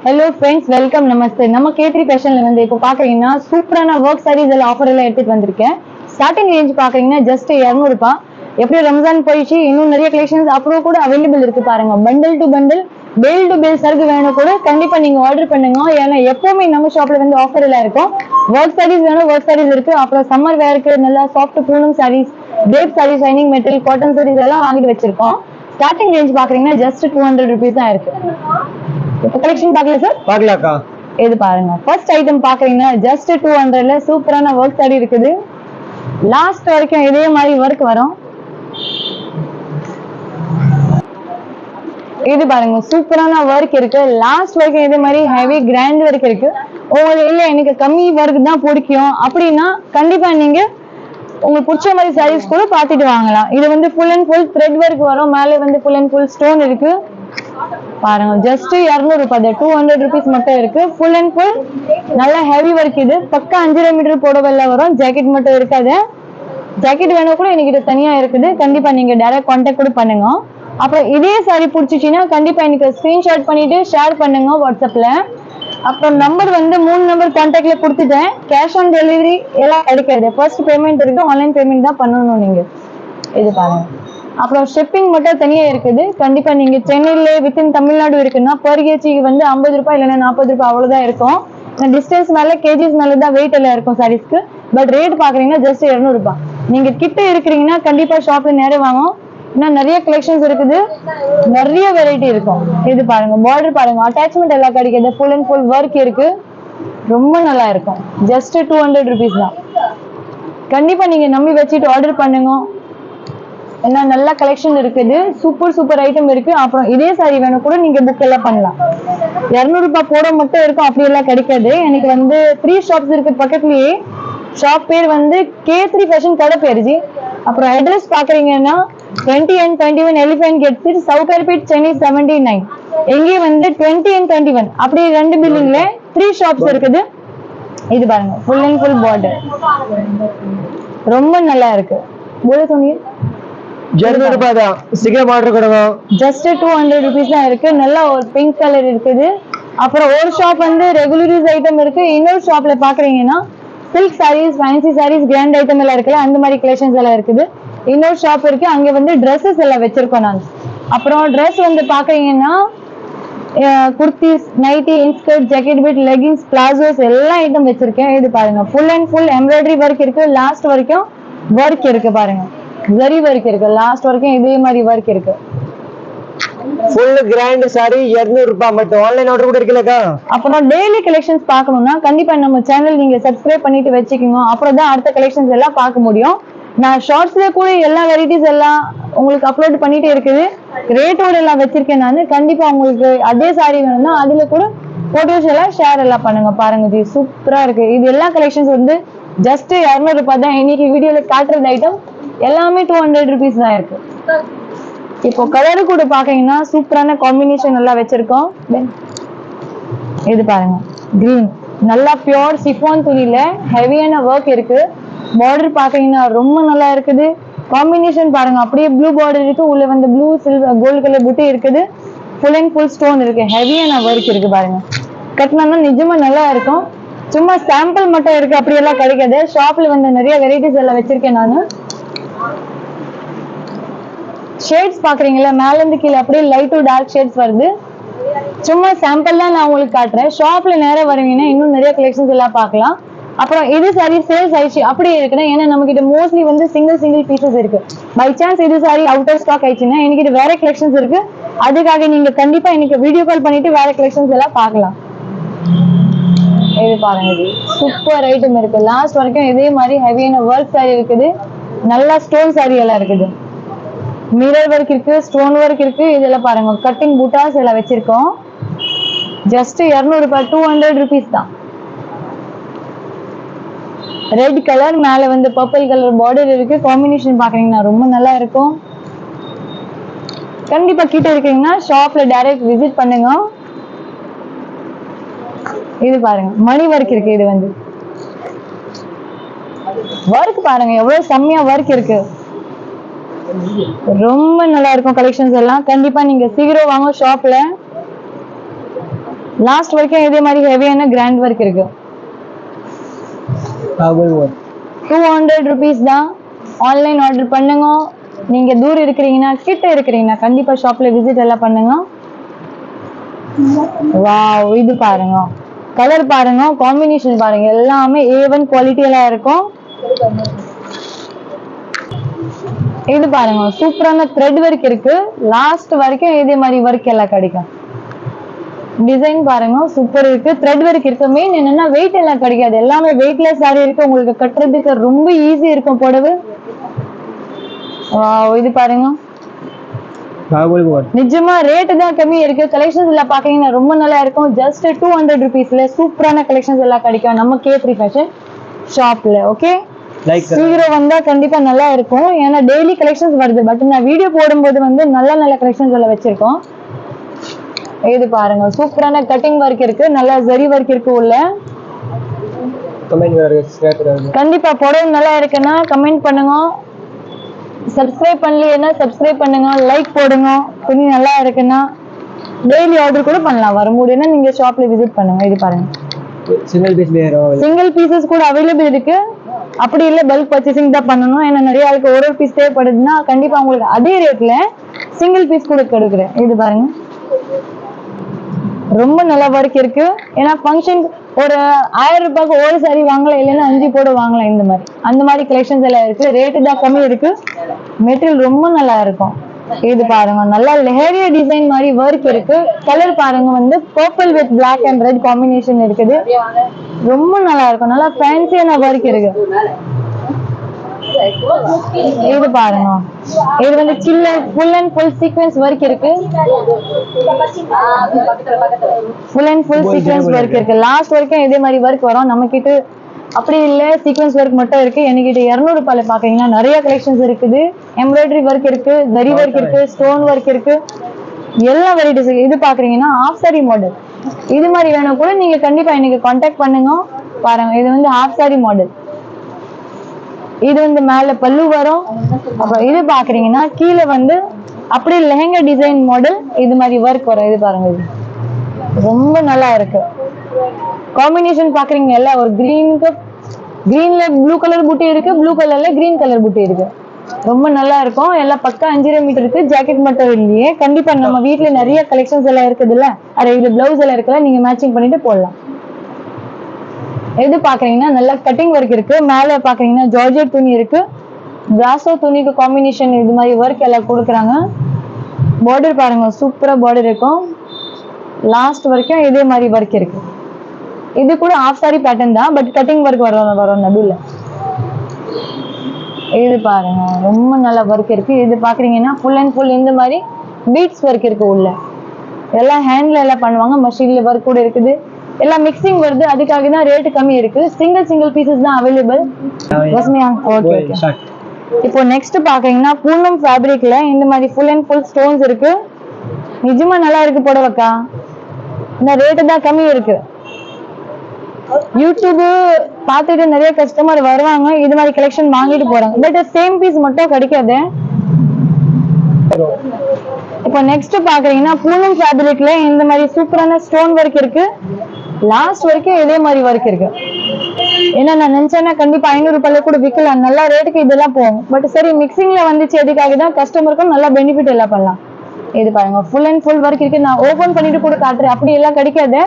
Hello friends, welcome. நமஸ்தே. நம்ம K3 ஃபேஷன்ல வந்து இப்போ பாக்குறீங்கன்னா சூப்பரான ஒர்க் சாரீஸ் எல்லாம் ஆஃபர் எல்லாம் எடுத்துட்டு வந்திருக்கேன். ஸ்டார்டிங் ரேஞ்ச் பாக்குறீங்கன்னா ஜஸ்ட் 200 ரூபாய். எப்படி ரம்ஜான் போயிடுச்சு, இன்னும் நிறைய கலெக்ஷன்ஸ் அப்புறம் கூட அவைலபிள் இருக்கு பாருங்க. பண்டில் டு பண்டில், பேல் டு பேல் சரக்கு வேணும் கூட கண்டிப்பா நீங்க ஆர்டர் பண்ணுங்க. ஏன்னா எப்பவுமே நம்ம ஷாப்ல வந்து ஆஃபர் எல்லாம் இருக்கும். ஒர்க் சாரீஸ் வேணும், ஒர்க் சாரீஸ் இருக்கு. அப்புறம் சம்மர் வேருக்கு நல்லா soft Poonam saris, crepe sari, shining material, cotton saris எல்லாம் வாங்கிட்டு வச்சிருக்கோம். ஸ்டார்டிங் ரேஞ்ச் பாக்குறீங்கன்னா ஜஸ்ட் 200 rupees தான் இருக்கு. இப்போ கலெக்ஷன் பார்க்கல சார்? பார்க்கலாம்க்கா. இது பாருங்க, ஃபர்ஸ்ட் ஐட்டம் பாக்குறீங்கன்னா ஜஸ்ட் 200ல சூப்பரான ஒர்க் சாரி இருக்குது. லாஸ்ட் வரைக்கும் இதே மாதிரி ஒர்க் வரும். இது பாருங்க, சூப்பரான ஒர்க் இருக்கு. லாஸ்ட் வரைக்கும் இதே மாதிரி ஹெவி கிராண்ட் ஒர்க் இருக்கு. உங்களுக்கு இல்ல எனக்கு கம்மி ஒர்க் தான் பிடிக்கும் அப்படின்னா கண்டிப்பா நீங்க உங்களுக்கு பிடிச்ச மாதிரி சாரீஸ் கூட பார்த்துட்டு வாங்கலாம். இது வந்து full and full thread work வரும். மேலே வந்து ஃபுல் அண்ட் ஃபுல் ஸ்டோன் இருக்கு பாருங்க. ஜஸ்ட் 200 ரூபாய், 200 rupees மட்டும் இருக்கு. ஃபுல் அண்ட் ஃபுல் நல்ல ஹெவி ஒர்க். இது பக்கா 5.5 மீட்டர் புடவைல வரும். ஜாக்கெட் மட்டும் இருக்காது. ஜாக்கெட் வேணும் கூட என்கிட்ட தனியா இருக்குது. கண்டிப்பா நீங்க டைரக்ட் கான்டாக்ட் கூட பண்ணுங்க. அப்புறம் இதே சாரி பிடிச்சிச்சுன்னா கண்டிப்பா எனக்கு ஸ்கிரீன்ஷாட் பண்ணிட்டு ஷேர் பண்ணுங்க வாட்ஸ்அப்ல. அப்புறம் நம்பர் வந்து 3 நம்பர் கான்டாக்ட்ல கொடுத்துட்டேன். கேஷ் ஆன் டெலிவரி எல்லாம் கிடைக்காது. ஃபர்ஸ்ட் பேமெண்ட் இருக்கு, ஆன்லைன் பேமெண்ட் தான் பண்ணணும் நீங்க. இது பாருங்க. அப்புறம் ஷிப்பிங் மட்டும் தனியா இருக்குது. கண்டிப்பா நீங்க சென்னையில வித்தின் தமிழ்நாடு இருக்குன்னா பர் கேஜிக்கு வந்து 50 ரூபாய் இல்லைன்னா 40 ரூபாய் அவ்வளவுதான் இருக்கும். டிஸ்டன்ஸ் மேல கேஜிஸ் மேல தான் வெயிட் எல்லாம் இருக்கும் சாரீஸ்க்கு. பட் ரேட் பாக்குறீங்கன்னா ஜஸ்ட் 200 ரூபாய். நீங்க கிட்ட இருக்கிறீங்கன்னா கண்டிப்பா ஷாப்ல நேரம் வாங்கும். இன்னும் நிறைய கலெக்ஷன்ஸ் இருக்குது, நிறைய வெரைட்டி இருக்கும். இது பாருங்க, பார்டர் பாருங்க, அட்டாச்மெண்ட் எல்லாம் கிடைக்குது. ஃபுல் அண்ட் ஃபுல் ஒர்க் இருக்கு, ரொம்ப நல்லா இருக்கும். ஜஸ்ட் 200 rupees தான். கண்டிப்பா நீங்க நம்பி வச்சுட்டு ஆர்டர் பண்ணுங்க. என்ன நல்ல கலெக்ஷன் இருக்குது, சூப்பர் ஐட்டம் இருக்கு. அப்புறம் இதே சாரி வேணும் கூட நீங்க புக் எல்லாம் பண்ணலாம். 200 ரூபாய் போட மட்டும் இருக்கும், அப்படி எல்லாம் கிடைக்காது. எனக்கு வந்து 3 ஷாப்ஸ் இருக்கு பக்கத்துலயே. ஷாப் பேர் வந்து K3 ஃபேஷன் கடை பேர் ஜி. அப்புறம் அட்ரஸ் பாக்குறீங்கன்னா 20 and 21 elephant gate street, Sowcarpet, Chennai 79. எங்கே வந்து 20 and 21 அப்படி 2 பில்டிங்ல 3 ஷாப்ஸ் இருக்குது. இது பாருங்க, ஃபுல் அண்ட் ஃபுல் பார்டர் ரொம்ப நல்லா இருக்கு. போல சொன்னீங்க 200 ரூபாய் தான். சீக்கிரம் ஆர்டர் கொடுங்க. ஜஸ்ட் 200 rupees தான் இருக்கு. நல்லா ஒரு பிங்க் கலர் இருக்குது. அப்புறம் ஒரு ஷாப் வந்து ரெகுலர் யூஸ் ஐட்டம் இருக்கு. இன்னொரு ஷாப்ல பாக்குறீங்கன்னா silk sarees, fancy sarees, grand item எல்லாம் இருக்குல்ல, அந்த மாதிரி கலெக்ஷன்ஸ் எல்லாம் இருக்குது. இன்னொரு ஷாப் இருக்கு, அங்க வந்து ட்ரெஸ்ஸஸ் எல்லாம் வச்சிருக்கோம் நான். அப்புறம் ட்ரெஸ் வந்து பாக்குறீங்கன்னா kurtis, nighty, inskirt, jacket bit, leggings, palazzos எல்லா ஐட்டம் வச்சிருக்கேன். இது பாருங்க, full and full embroidery work இருக்கு. லாஸ்ட் வரைக்கும் ஒர்க் இருக்கு பாருங்க. ஜரி ஒர்க் இருக்கு. லாஸ்ட் வரைக்கும் இதே மாதிரி ஒர்க் இருக்கு. ஃபுல் கிராண்ட் சாரி 200 ரூபாய் மட்டும். ஆன்லைன் ஆர்டர் கூட இருக்குல்லக்கா. அப்புறம் டெய்லி கலெக்ஷன்ஸ் பார்க்கணும்னா கண்டிப்பா நம்ம சேனல் நீங்க சப்ஸ்கிரைப் பண்ணிட்டு வச்சுக்கோங்க. அப்புறம் தான் அடுத்த கலெக்ஷன்ஸ் எல்லாம் பார்க்க முடியும். நான் ஷார்ட்ஸ்ல கூட எல்லா வெரைட்டிஸ் எல்லாம் உங்களுக்கு அப்லோட் பண்ணிட்டே இருக்குது. ரேட்டோட எல்லாம் வச்சிருக்கேன் நான். கண்டிப்பா உங்களுக்கு அதே சாரி வேணும்னா அதுல கூட போட்டோஸ் எல்லாம் ஷேர் எல்லாம் பண்ணுங்க. பாருங்க ஜி, சூப்பரா இருக்கு. இது எல்லா கலெக்ஷன்ஸ் வந்து ஜஸ்ட் 200 ரூபாய் தான். இன்னைக்கு வீடியோல காட்டுறது ஐட்டம் எல்லாமே 200 rupees தான் இருக்கு. இப்போ கலரு கூட பாத்தீங்கன்னா சூப்பரான காம்பினேஷன் எல்லாம் வச்சிருக்கோம். இது பாருங்க, கிரீன் நல்லா பியோர் சிஃபான் துணியில ஹெவியான ஒர்க் இருக்கு. பார்டர் பாத்தீங்கன்னா ரொம்ப நல்லா இருக்குது. காம்பினேஷன் பாருங்க, அப்படியே ப்ளூ பார்டர் இருக்கு, உள்ள வந்து ப்ளூ சில்வர் கோல்டு கலர் புட்டி இருக்குது. ஃபுல் அண்ட் ஃபுல் ஸ்டோன் இருக்கு, ஹெவியான ஒர்க் இருக்கு பாருங்க. கட்டினா நிஜமா நல்லா இருக்கும். சும்மா சாம்பிள் மட்டும் இருக்கு, அப்படியெல்லாம் கிடைக்காது. ஷாப்ல வந்து நிறைய வெரைட்டிஸ் எல்லாம் வச்சிருக்கேன் நானு. ஷேட்ஸ் பாக்குறீங்களா, மேல இருந்து கீழே அப்படியே லைட் டு டார்க் ஷேட்ஸ் வருது. சும்மா சாம்பிள் தான் நான் உங்களுக்கு காட்டுறேன். ஷாப்ல நேரம் வருவீங்கன்னா இன்னும் நிறைய கலெக்ஷன்ஸ் எல்லாம் பார்க்கலாம். அப்புறம் இது சாரி சேல்ஸ் ஆயிடுச்சு அப்படி இருக்குன்னா, ஏன்னா நம்ம கிட்ட மோஸ்ட்லி வந்து சிங்கிள் பீசஸ் இருக்கு. பை சான்ஸ் இது சாரி அவுட் ஆஃப் ஸ்டாக் ஆயிடுச்சுன்னா என்கிட்ட வேற கலெக்ஷன்ஸ் இருக்கு. அதுக்காக நீங்க கண்டிப்பா எனக்கு வீடியோ கால் பண்ணிட்டு வேற கலெக்ஷன்ஸ் எல்லாம் பார்க்கலாம். இது பாருங்க, இது சூப்பர் ஐட்டம் இருக்கு. லாஸ்ட் வரைக்கும் இதே மாதிரி ஹெவியான ஒர்க் சாரி இருக்குது. நல்லா ஸ்டோன் சாரி எல்லாம் இருக்குது. மிரர் ஒர்க் இருக்கு, ஸ்டோன் ஒர்க் இருக்கு. இதெல்லாம் பாருங்க, கட்டிங் பூட்டாஸ் எல்லாம் வச்சிருக்கோம். ஜஸ்ட் 200 ரூபாய், 200 rupees தான். ரெட் கலர் மேல வந்து பர்பிள் கலர் பார்டர் இருக்கு. காம்பினேஷன் பாக்குறீங்கன்னா ரொம்ப நல்லா இருக்கும். கண்டிப்பா கிட்ட இருக்கீங்கன்னா ஷாப்ல டைரக்ட் விசிட் பண்ணுங்க. இது பாருங்க, மணி ஒர்க் இருக்கு. இது வந்து ஒர்க் பாருங்க எவ்வளவு செம்மையா ஒர்க் இருக்கு. ரொம்ப நல்லா இருக்கும் கலெக்ஷன்ஸ் எல்லாம். கண்டிப்பா நீங்க சீக்கிரம் வாங்க ஷாப்ல. லாஸ்ட் வரைக்கும் இதே மாதிரி ஹெவியான கிராண்ட் ஒர்க் இருக்கு. 200 rupees தான். ஆன்லைன் ஆர்டர் பண்ணுங்க. நீங்க தூரம் இருக்கிறீங்கன்னா கிட்ட இருக்கிறீங்கன்னா கண்டிப்பா ஷாப்ல விசிட் எல்லாம் பண்ணுங்க. வாவ், இது பாருங்க, கலர் பாருங்க, காம்பினேஷன் பாருங்க, எல்லாமே A1 குவாலிட்டியில இருக்கும். இது பாருங்க, சூப்பரான த்ரெட் ஒர்க் இருக்கு. லாஸ்ட் வரைக்கும் இதே மாதிரி ஒர்க் எல்லாம் கிடைக்கும். டிசைன் பாருங்க, சூப்பர் இருக்கு. த்ரெட் ஒர்க் இருக்கு. மெயின் என்னன்னா வெயிட் எல்லாம் கிடைக்காது, எல்லாமே வெயிட்லெஸ் சாரி இருக்கு. உங்களுக்கு கட்டுறதுக்கு ரொம்ப ஈஸி இருக்கும் புடவை. இது பாருங்க, நிஜமா ரேட் தான் கம்மி இருக்கு. கலெக்ஷன்ஸ் எல்லாம் பாத்தீங்கன்னா ரொம்ப நல்லா இருக்கும். ஜஸ்ட் 200 rupeesல சூப்பரான கலெக்ஷன்ஸ் எல்லாம் கிடைக்கும் நம்ம K3 ஃபேஷன் ஷாப்ல. ஓகே, சீக்கிரம் வந்தா கண்டிப்பா நல்லா இருக்கும். ஏன்னா டெய்லி கலெக்ஷன்ஸ் வருது. பட் நான் வீடியோ போடும்போது வந்து நல்ல நல்ல கலெக்ஷன்ஸ் எல்லாம் வச்சிருக்கோம். இது பாருங்க, சூப்பரான கட்டிங் ஒர்க் இருக்கு, நல்ல ஜரி ஒர்க் இருக்கு உள்ள. கண்டிப்பா புடவை நல்லா இருக்குன்னா கமெண்ட் பண்ணுங்க. சப்ஸ்கிரைப் பண்ணலைன்னா சப்ஸ்கிரைப் பண்ணுங்க, லைக் போடுங்க. துணி நல்லா இருக்குன்னா டெய்லி ஆர்டர் கூட பண்ணலாம். வர முடியும்னா நீங்க ஷாப்ல விசிட் பண்ணுங்க. இது பாருங்க, சிங்கிள் பீசஸ் கூட அவைலபிள் இருக்கு. அப்படி இல்ல பல்க் பர்ச்சேசிங் தான் பண்ணணும். ஏன்னா நிறைய ஆளுக்கு ஒரு பீஸ் தேவைப்படுதுன்னா கண்டிப்பா உங்களுக்கு அதே ரேட்ல சிங்கிள் பீஸ் கூட கொடுக்குறேன். இது பாருங்க, ரொம்ப நல்ல ஒர்க் இருக்கு. ஏன்னா ஃபங்க்ஷன் ஒரு 1000 ரூபாய்க்கு ஒரு சாரி வாங்கலாம், இல்லைன்னா 5 போட வாங்கலாம். இந்த மாதிரி அந்த மாதிரி கலெக்ஷன்ஸ் எல்லாம் இருக்கு. ரேட்டு தான் கம்மி இருக்கு. மெட்டீரியல் ரொம்ப நல்லா இருக்கும். இது பாருங்க, நல்லா லெஹரியா டிசைன் மாதிரி ஒர்க் இருக்கு. கலர் பாருங்க, வந்து purple with black and red combination இருக்குது. ரொம்ப நல்லா இருக்கும். நல்லா ஃபேன்சியான ஒர்க் இருக்கு. இது பாருங்க, இது வந்து full and full sequence work இருக்கு. Full and full sequence work இருக்கு. லாஸ்ட் வரைக்கும் இதே மாதிரி ஒர்க் வரும் நம்ம கிட்ட. அப்படி இல்ல சீக்வென்ஸ் ஒர்க் மட்டும் இருக்கு. என்கிட்ட 200 ரூபாயில பாத்தீங்கன்னா நிறைய கலெக்ஷன்ஸ் இருக்குது. எம்ப்ராய்டரி ஒர்க் இருக்கு, ஜரி ஒர்க் இருக்கு, ஸ்டோன் ஒர்க் இருக்கு, எல்லா வெரைட்டிஸ் இருக்கு. இது பாக்குறீங்கன்னா ஹாஃப் சாரி மாடல். இது மாதிரி வேணும் கூட நீங்க கண்டிப்பா எனக்கு கான்டாக்ட் பண்ணுங்க. பாருங்க, இது வந்து ஹாஃப் சாரி மாடல். இது வந்து மேல பல்லு வரும். அப்புறம் இது பாக்குறீங்கன்னா கீழே வந்து அப்படியே லெஹங்கா டிசைன் மாடல். இது மாதிரி ஒர்க் வரும். இது பாருங்க, இது ரொம்ப நல்லா இருக்கு. காம்பினேஷன் பாக்குறீங்க எல்லாம் ஒரு கிரீன்ல ப்ளூ கலர் பூட்டி இருக்கு, ப்ளூ கலர்ல கிரீன் கலர் பூட்டி இருக்கு. ரொம்ப நல்லா இருக்கும். எல்லாம் பக்கா 5 மீட்டர் இருக்கு. ஜாக்கெட் மட்டும் இல்லையே, கண்டிப்பா நம்ம வீட்டுல நிறைய கலெக்ஷன்ஸ் எல்லாம் இருக்குது இல்ல. அது இது பிளவுஸ் எல்லாம் இருக்குல்ல, நீங்க மேட்சிங் பண்ணிட்டு போடலாம். எது பாக்குறீங்கன்னா நல்லா கட்டிங் ஒர்க் இருக்கு. மேல பாக்குறீங்கன்னா ஜார்ஜெட் துணி இருக்கு. பிராசோ துணிக்கு காம்பினேஷன் இது மாதிரி ஒர்க் எல்லாம் கொடுக்குறாங்க. பார்டர் பாருங்க, சூப்பரா பார்டர் இருக்கும். லாஸ்ட் வரைக்கும் இதே மாதிரி ஒர்க் இருக்கு. இது கூட ஹாஃப் சாரி பேட்டர்ன் தான், பட் கட்டிங் ஒர்க் வரும் நடுவில். இது பாருங்க, ரொம்ப நல்ல ஒர்க் இருக்கு. இது பாக்குறீங்கன்னா ஃபுல் அண்ட் ஃபுல் இந்த மாதிரி பீட்ஸ் ஒர்க் இருக்கு உள்ள. எல்லாம் ஹேண்ட்ல எல்லாம் பண்ணுவாங்க, மஷின்ல ஒர்க் கூட இருக்குது. எல்லாம் மிக்சிங் வருது, அதுக்காக தான் ரேட் கம்மி இருக்கு. சிங்கிள் பீசஸ் தான் அவைலபிள். இப்போ நெக்ஸ்ட் பாக்குறீங்கன்னா பூனம் ஃபேப்ரிக்ல இந்த மாதிரி ஃபுல் அண்ட் ஃபுல் ஸ்டோன்ஸ் இருக்கு. நிஜமா நல்லா இருக்கு புடவைக்கா. இந்த ரேட்டு தான் கம்மி இருக்கு. யூடியூப் பார்த்துட்டு நிறைய கஸ்டமர் வருவாங்க, இது மாதிரி கலெக்ஷன் வாங்கிட்டு போறாங்க. பட் சேம் பீஸ் மட்டும் கிடைக்காது. இப்போ நெக்ஸ்ட் பாக்குறீங்கன்னா பூனம் ஃபேப்ரிக்ல இந்த மாதிரி சூப்பரான ஸ்டோன் ஒர்க் இருக்கு. லாஸ்ட் வரைக்கும் இதே மாதிரி ஒர்க் இருக்கு. ஏன்னா நான் நினைச்சேன்னா கண்டிப்பா 500 ரூபாயில கூட விற்கலாம், நல்ல ரேட்டுக்கு இதெல்லாம் போகும். பட் சரி மிக்சிங்ல வந்துச்சு, எதுக்காக தான் கஸ்டமருக்கும் நல்லா பெனிஃபிட் எல்லாம் பண்ணலாம். இது பாருங்க, ஃபுல் அண்ட் ஃபுல் ஒர்க் இருக்கு. நான் ஓபன் பண்ணிட்டு கூட காட்டுறேன். அப்படி எல்லாம் கிடைக்காது.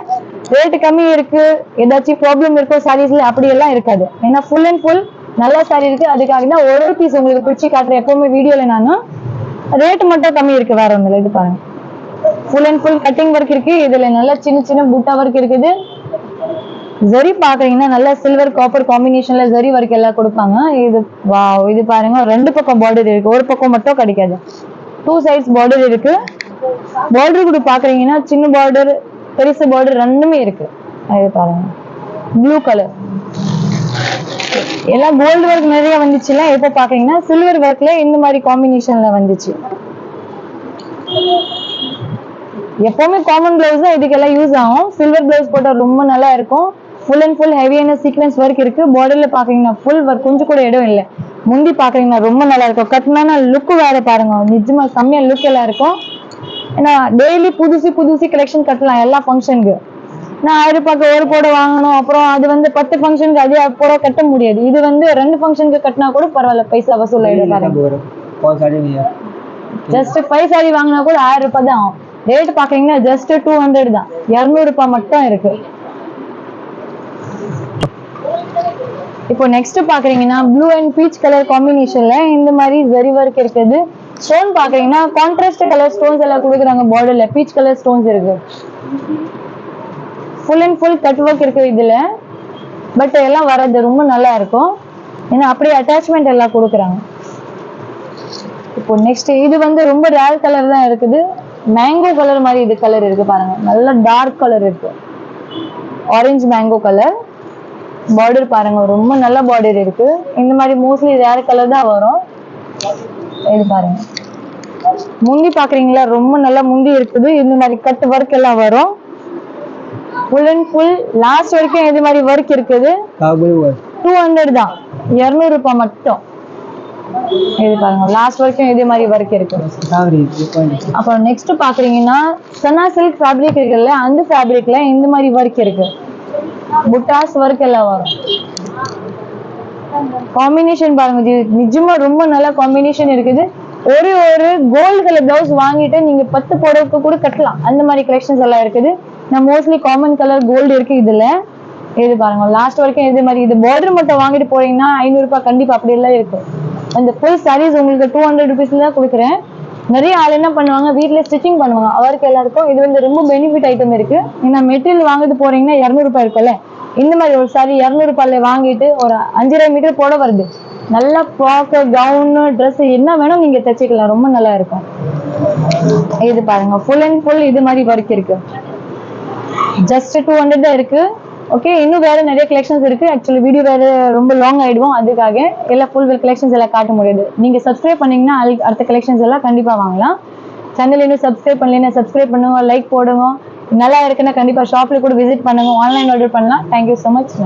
ரேட் கம்மி இருக்கு. ஏதாச்சும் ப்ராப்ளம் இருக்கோ சாரீஸ்ல, அப்படி எல்லாம் இருக்காது. ஏன்னா ஃபுல் அண்ட் ஃபுல் நல்ல சாரி இருக்கு. அதுக்காக தான் ஒரு பீஸ் உங்களுக்கு பிடிச்சி காட்டுறேன் எப்பவுமே வீடியோல. நானும் ரேட் மட்டும் கம்மி இருக்கு, வேற ஒண்ணு. இது பாருங்க, full and full cutting work இருக்கு. இதுல நல்லா சின்ன சின்ன புட்டா ஒர்க் இருக்குது. ஜரி பாக்குறீங்கன்னா நல்லா சில்வர் காப்பர் காம்பினேஷன்ல ஜரி ஒர்க் எல்லாம் கொடுப்பாங்க. இது வாவ், இது பாருங்க, 2 பக்கம் பார்டர் இருக்கு, ஒரு பக்கம் மட்டும் கிடைக்காது. 2 சைட்ஸ் பார்டர் இருக்கு. பார்டர் கூட பாக்குறீங்கன்னா சின்ன பார்டர் பெருசு பார்டர் ரெண்டுமே இருக்கு. இது பாருங்க, ப்ளூ கலர். எல்லாம் கோல்டு ஒர்க் நிறைய வந்துச்சுல. இப்ப பாக்குறீங்கன்னா சில்வர் ஒர்க்ல இந்த மாதிரி காம்பினேஷன்ல வந்துச்சு. எப்பவுமே காமன் பிளவுஸ் தான் இதுக்கெல்லாம் யூஸ் ஆகும். சில்வர் பிளவுஸ் போட்டா ரொம்ப நல்லா இருக்கும். ஃபுல் அண்ட் ஃபுல் ஹெவியான சீக்வென்ஸ் ஒர்க் இருக்கு. பார்டர்ல பாக்குறீங்கன்னா ஃபுல் ஒர்க், கொஞ்சம் கூட இடம் இல்லை. முந்தி பாக்குறீங்கன்னா ரொம்ப நல்லா இருக்கும். கட்னான லுக் வேற பாருங்க, நிஜமா செம்மையா லுக் எல்லாம் இருக்கும். ஏன்னா டெய்லி புதுசு கலெக்ஷன் கட்டலாம் எல்லா ஃபங்க்ஷனுக்கு. நான் 1000 ரூபாய்க்கு ஒரு புடவை வாங்கணும், அப்புறம் அது வந்து 10 ஃபங்க்ஷனுக்கு அதே புடவை கட்ட முடியாது. இது வந்து 2 ஃபங்க்ஷனுக்கு கட்டினா கூட பரவாயில்ல, பைசா வசூல் ஆயிடும் பாருங்க. ஜஸ்ட் 5 சாரி வாங்கினா கூட 1000 ரூபாய் தான் ஆகும். ரேட் பாக்குறீங்கன்னா ஜஸ்ட் 200 தான், 200 ரூபாய் மட்டும் இருக்கு. இப்போ நெக்ஸ்ட் பாக்குறீங்கன்னா ப்ளூ அண்ட் பீச் கலர் காம்பினேஷன்ல இந்த மாதிரி ஜரி ஒர்க் இருக்குது. ஸ்டோன் பாக்குறீங்கன்னா கான்ட்ராஸ்ட் கலர் ஸ்டோன்ஸ் எல்லாம் கொடுக்குறாங்க. பார்டர்ல பீச் கலர் ஸ்டோன்ஸ் இருக்கு. Full and full cut work இருக்கு இதுல. பட் எல்லாம் வரது ரொம்ப நல்லா இருக்கும். ஏன்னா அப்படியே அட்டாச்மெண்ட் எல்லாம் கொடுக்குறாங்க. இப்போ நெக்ஸ்ட் இது வந்து ரொம்ப ரேர் கலர் தான் இருக்குது. மேங்கோ கலர் மாதிரி இது கலர் இருக்கு பாருங்க. நல்ல டார்க் கலர் இருக்கு, ஆரஞ்சு மேங்கோ கலர். பார்டர் பாருங்க, ரொம்ப நல்ல பார்டர் இருக்கு. இந்த மாதிரி மோஸ்ட்லி ரேர் கலர் தான் வரும். இது பாருங்க, முந்தி பாக்குறீங்களா, ரொம்ப நல்லா முந்தி இருக்குது. இந்த மாதிரி கட் ஒர்க் எல்லாம் வரும். ஃபுல் அண்ட் ஃபுல் லாஸ்ட் வரைக்கும் இது மாதிரி ஒர்க் இருக்குது. 200 தான், 200 ரூபாய் மட்டும். இது பாருங்க, லாஸ்ட் வரைக்கும் இதே மாதிரி ஒர்க் இருக்கு. அப்புறம் நெக்ஸ்ட் பாக்குறீங்கன்னா சனா சில்க் ஃபேப்ரிக் இருக்குல்ல, அந்த ஃபேப்ரிக்ல இந்த மாதிரி ஒர்க் இருக்கு. புட்டாஸ் ஒர்க் எல்லாம் வரும். காம்பினேஷன் பாருங்க, நிஜமா ரொம்ப நல்ல காம்பினேஷன் இருக்குது. ஒரு கோல்டு கலர் பிளவுஸ் வாங்கிட்டு நீங்க 10 புடவைக்கு கூட கட்டலாம். அந்த மாதிரி கலெக்ஷன்ஸ் எல்லாம் இருக்குது. நான் மோஸ்ட்லி காமன் கலர் கோல்டு இருக்கு இதுல. இது பாருங்க, லாஸ்ட் வரைக்கும் இது மாதிரி. இது பார்டர் மட்டும் வாங்கிட்டு போறீங்கன்னா 500 ரூபாய் கண்டிப்பா அப்படி எல்லாம் இருக்கு. அந்த ஃபுல் சாரீஸ் உங்களுக்கு 200 ருபீஸ்ல தான் கொடுக்குறேன். நிறைய ஆள் என்ன பண்ணுவாங்க, வீட்டுல ஸ்டிச்சிங் பண்ணுவாங்க. அவருக்கு எல்லாருக்கும் இது வந்து ரொம்ப பெனிஃபிட் ஐட்டம் இருக்கு. ஏன்னா மெட்டீரியல் வாங்கிட்டு போறீங்கன்னா 200 ரூபாய் இருக்குல்ல, இந்த மாதிரி ஒரு சாரி 200 ரூபாயில வாங்கிட்டு ஒரு 5.5 மீட்டர் போட வருது. நல்லா ஃப்ராக், கவுன், ட்ரெஸ் என்ன வேணும் நீங்க தைச்சிக்கலாம். ரொம்ப நல்லா இருக்கும். இது பாருங்க, ஃபுல் அண்ட் ஃபுல் இது மாதிரி ஒர்க் இருக்கு. ஜஸ்ட் 200 தான் இருக்கு. ஓகே, இன்னும் வேற நிறைய கலெக்ஷன்ஸ் இருக்கு. ஆக்சுவலி வீடியோ வேற ரொம்ப லாங் ஆயிடுவோம், அதுக்காக எல்லா ஃபுல் கலெக்ஷன்ஸ் எல்லாம் காட்ட முடியாது. நீங்க சப்ஸ்கிரைப் பண்ணீங்கன்னா அடுத்த கலெக்ஷன்ஸ் எல்லாம் கண்டிப்பா வாங்கலாம். சேனல் இன்னும் சப்ஸ்கிரைப் பண்ணலைன்னா சப்ஸ்கிரைப் பண்ணுங்க, லைக் போடுங்க. நல்லா இருக்குன்னா கண்டிப்பா ஷாப்ல கூட விசிட் பண்ணுங்க, ஆன்லைன் ஆர்டர் பண்ணலாம். Thank you so much.